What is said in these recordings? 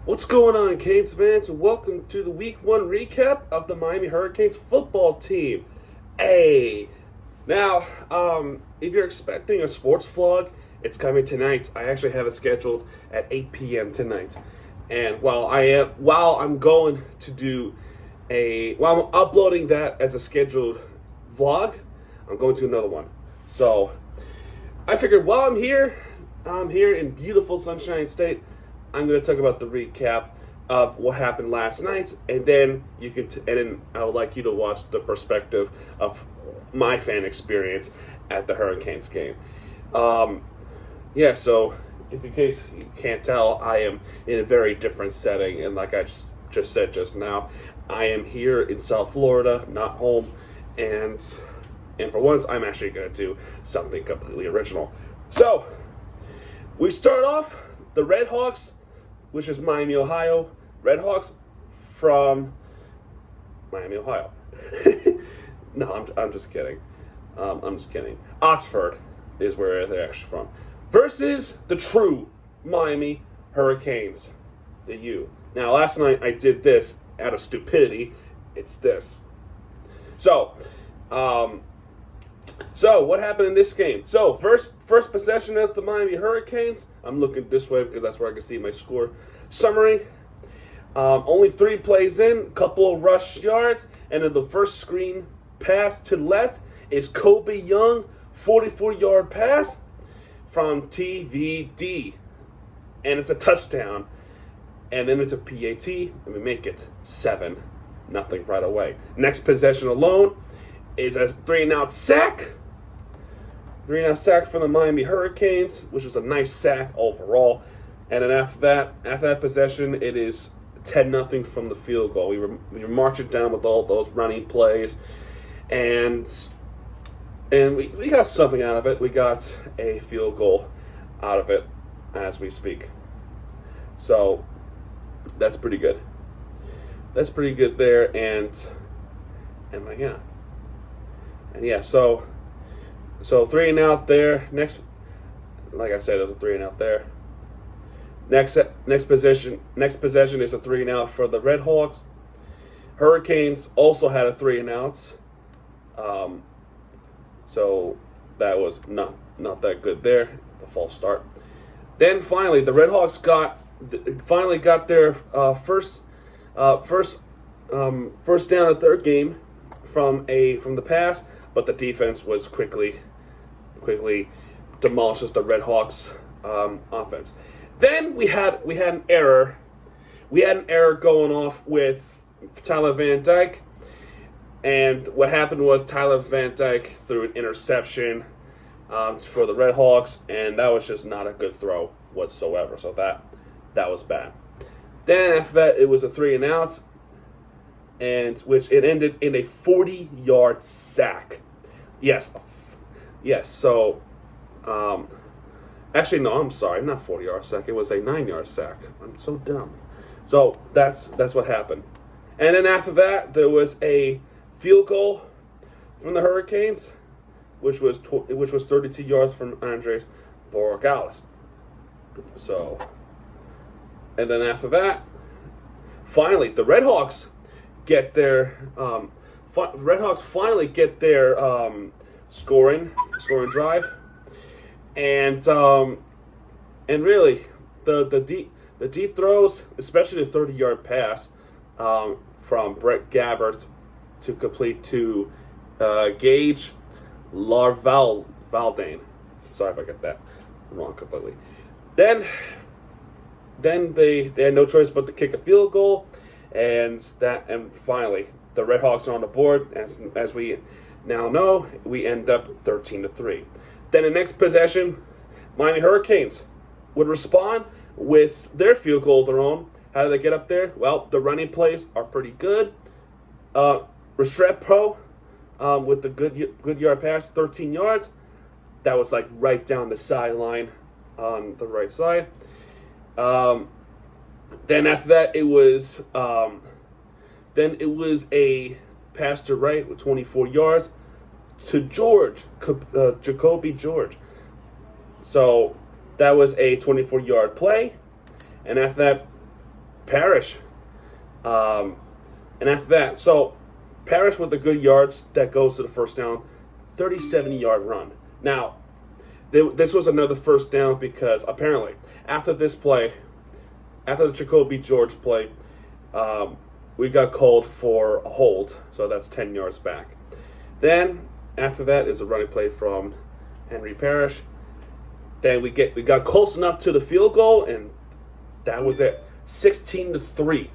What's going on, Canes fans? Welcome to the Week 1 recap of the Miami Hurricanes football team. Hey, now, if you're expecting a sports vlog, it's coming tonight. I actually have it scheduled at 8 p.m. tonight. And while I'm uploading that as a scheduled vlog, I'm going to another one. So, I figured while I'm here in beautiful Sunshine State, I'm going to talk about the recap of what happened last night, and then I would like you to watch the perspective of my fan experience at the Hurricanes game. So in case you can't tell, I am in a very different setting, and like I just said just now, I am here in South Florida, not home, and for once, I'm actually going to do something completely original. So, we start off the RedHawks, which is Miami, Ohio. RedHawks from Miami, Ohio. No, I'm just kidding. I'm just kidding. Oxford is where they're actually from. Versus the true Miami Hurricanes, the U. Now, last night I did this out of stupidity. It's this. So what happened in this game? So, first possession of the Miami Hurricanes. I'm looking this way because that's where I can see my score summary. Only 3 plays in, couple of rush yards, and then the first screen pass to left is Kobe Young, 44-yard pass from TVD. And it's a touchdown. And then it's a PAT, and we make it 7-0 right away. Next possession alone is a 3-and-out sack. 3-and-out sack from the Miami Hurricanes, which was a nice sack overall. And then after that possession, it is 10-0 from the field goal. We were marching down with all those running plays, and we got something out of it. We got a field goal out of it as we speak. So that's pretty good. That's pretty good there, so 3-and-out there. Next, like I said, it was a 3-and-out there. Next possession is a 3-and-out for the RedHawks. Hurricanes also had a 3-and-outs. So that was not that good there. The false start. Then finally, the RedHawks got their first down at their game from the pass, but the defense was quickly demolishes the RedHawks offense. Then we had an error. We had an error going off with Tyler Van Dyke, and what happened was Tyler Van Dyke threw an interception for the RedHawks, and that was just not a good throw whatsoever. So that was bad. Then after that, it was a 3-and-out, and which it ended in a 40-yard sack. Yes. So, actually, no, I'm sorry, not 40-yard sack. It was a 9-yard sack. I'm so dumb. So that's what happened. And then after that, there was a field goal from the Hurricanes, which was 32 yards from Andres Borregales. So, and then after that, finally, the RedHawks get their scoring drive, and really the deep throws, especially the 30-yard pass from Brett Gabbert to complete to Gage Larvaldane. Sorry if I got that wrong completely. Then they had no choice but to kick a field goal, and finally the RedHawks are on the board. As we now know, we end up 13-3. Then the next possession, Miami Hurricanes would respond with their field goal of their own. How do they get up there? Well, the running plays are pretty good. Restrepo with the good yard pass, 13 yards. That was like right down the sideline on the right side. Then after that, it was a pass to right with 24 yards to Jacoby George. So that was a 24-yard play. And after that, Parrish. And after that, so Parrish with the good yards that goes to the first down, 37-yard run. Now, this was another first down because apparently after this play, after the Jacoby George play, we got called for a hold, so that's 10 yards back. Then after that is a running play from Henry Parrish. Then we got close enough to the field goal, and that was it. 16-3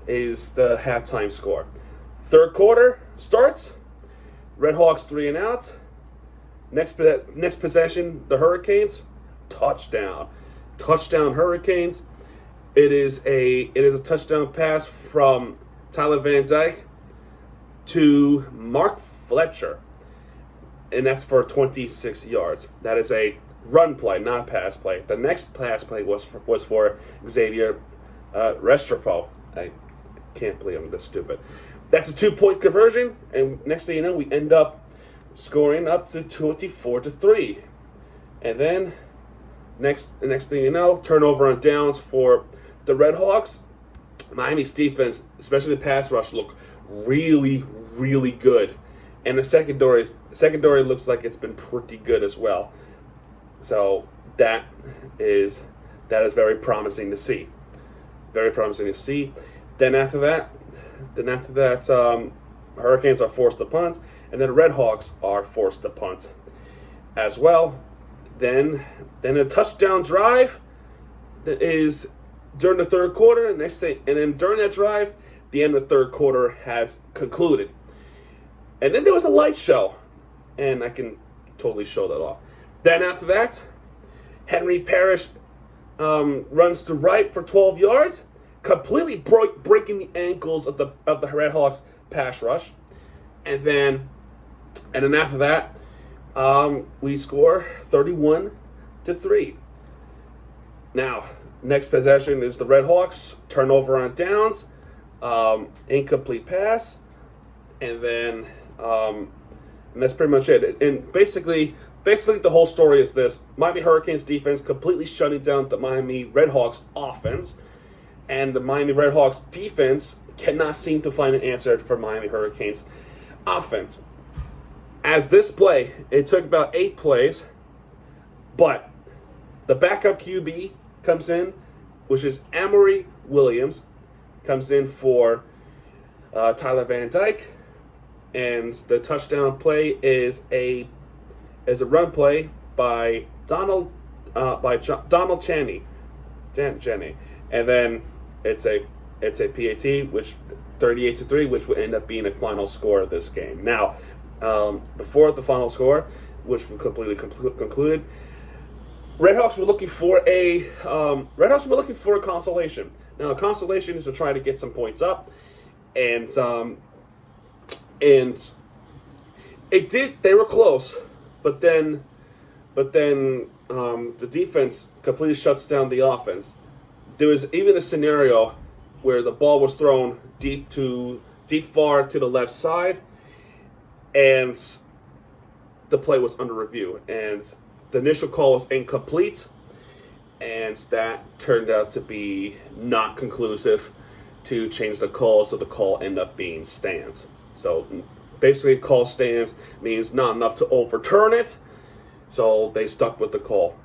is the halftime score. Third quarter starts. RedHawks 3 and out. Next possession, the Hurricanes, touchdown Hurricanes. It is a touchdown pass from Tyler Van Dyke to Mark Fletcher, and that's for 26 yards. That is a run play, not pass play. The next pass play was for Xavier Restrepo. I can't believe I'm this stupid. That's a 2-point conversion, and next thing you know, we end up scoring up to 24-3. And then next thing you know, turnover on downs for the RedHawks. Miami's defense, especially the pass rush, look really, really good. And the secondary looks like it's been pretty good as well. So that is very promising to see. Very promising to see. Then after that, Hurricanes are forced to punt, and then RedHawks are forced to punt as well. Then a touchdown drive that is during the third quarter, and then during that drive, the end of the third quarter has concluded. And then there was a light show, and I can totally show that off. Then after that, Henry Parrish runs to right for 12 yards, completely breaking the ankles of the RedHawks pass rush. And then after that, we score 31-3. Now, next possession is the RedHawks, turnover on downs, incomplete pass, and then and that's pretty much it. And basically the whole story is this: Miami Hurricanes defense completely shutting down the Miami RedHawks offense, and the Miami RedHawks defense cannot seem to find an answer for Miami Hurricanes offense. As this play, it took about 8 plays, but the backup QB comes in, which is Amory Williams, comes in for Tyler Van Dyke, and the touchdown play is a run play by Donald Chaney, and then it's a PAT, which 38-3, which would end up being a final score of this game. Now, before the final score, which we completely concluded, RedHawks were looking for a consolation. Now, a consolation is to try to get some points up, and it did. They were close, but then the defense completely shuts down the offense. There was even a scenario where the ball was thrown deep far to the left side, and the play was under review, and the initial call was incomplete, and that turned out to be not conclusive to change the call, so the call ended up being stands. So basically, call stands means not enough to overturn it, so they stuck with the call.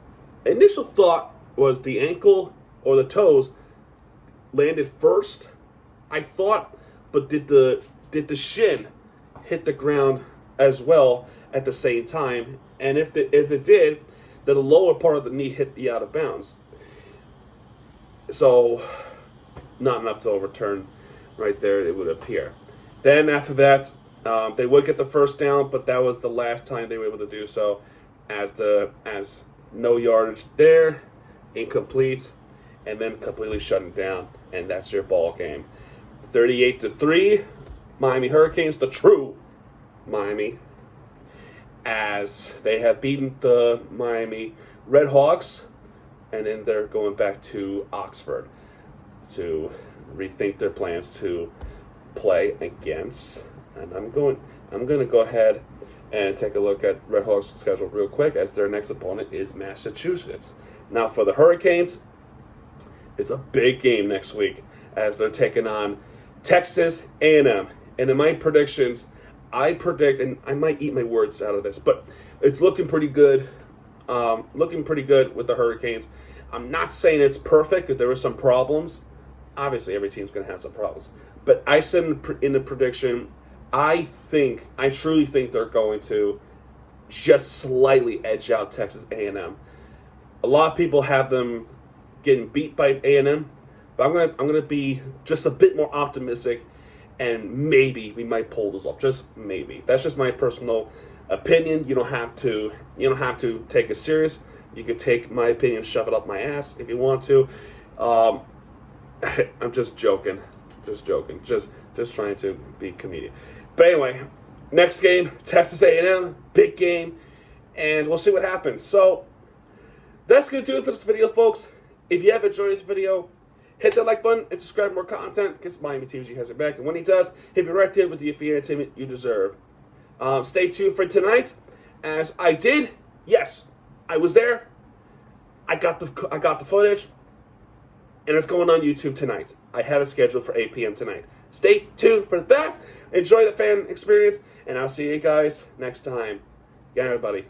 Initial thought was the ankle or the toes landed first, I thought, but did the shin hit the ground as well at the same time? And if it did, then the lower part of the knee hit the out of bounds. So not enough to overturn right there, it would appear. Then after that, they would get the first down, but that was the last time they were able to do so, as no yardage there, incomplete, and then completely shutting down, and that's your ball game. 38-3, Miami Hurricanes, the true Miami, as they have beaten the Miami RedHawks, and then they're going back to Oxford to rethink their plans to play against. And I'm going to go ahead and take a look at RedHawks' schedule real quick, as their next opponent is Massachusetts. Now for the Hurricanes, It's a big game next week as they're taking on Texas A&M. And in my predictions, I predict, and I might eat my words out of this, but it's looking pretty good. Looking pretty good with the Hurricanes. I'm not saying it's perfect because there are some problems. Obviously, every team's going to have some problems. But I said in the prediction, I truly think they're going to just slightly edge out Texas A&M. A lot of people have them getting beat by A&M, but I'm gonna be just a bit more optimistic, and maybe we might pull this off. Just maybe. That's just my personal opinion. You don't have to take it serious. You could take my opinion, shove it up my ass if you want to. I'm just joking. Just trying to be comedian. But anyway, next game, Texas A&M, big game, and we'll see what happens. So that's going to do it for this video, folks. If you have enjoyed this video, hit that like button and subscribe for more content because Miami TVG has it back. And when he does, he'll be right there with the entertainment you deserve. Stay tuned for tonight, as I did. Yes, I was there. I got the footage, and it's going on YouTube tonight. I have it scheduled for 8 p.m. tonight. Stay tuned for that. Enjoy the fan experience, and I'll see you guys next time. Yeah, everybody.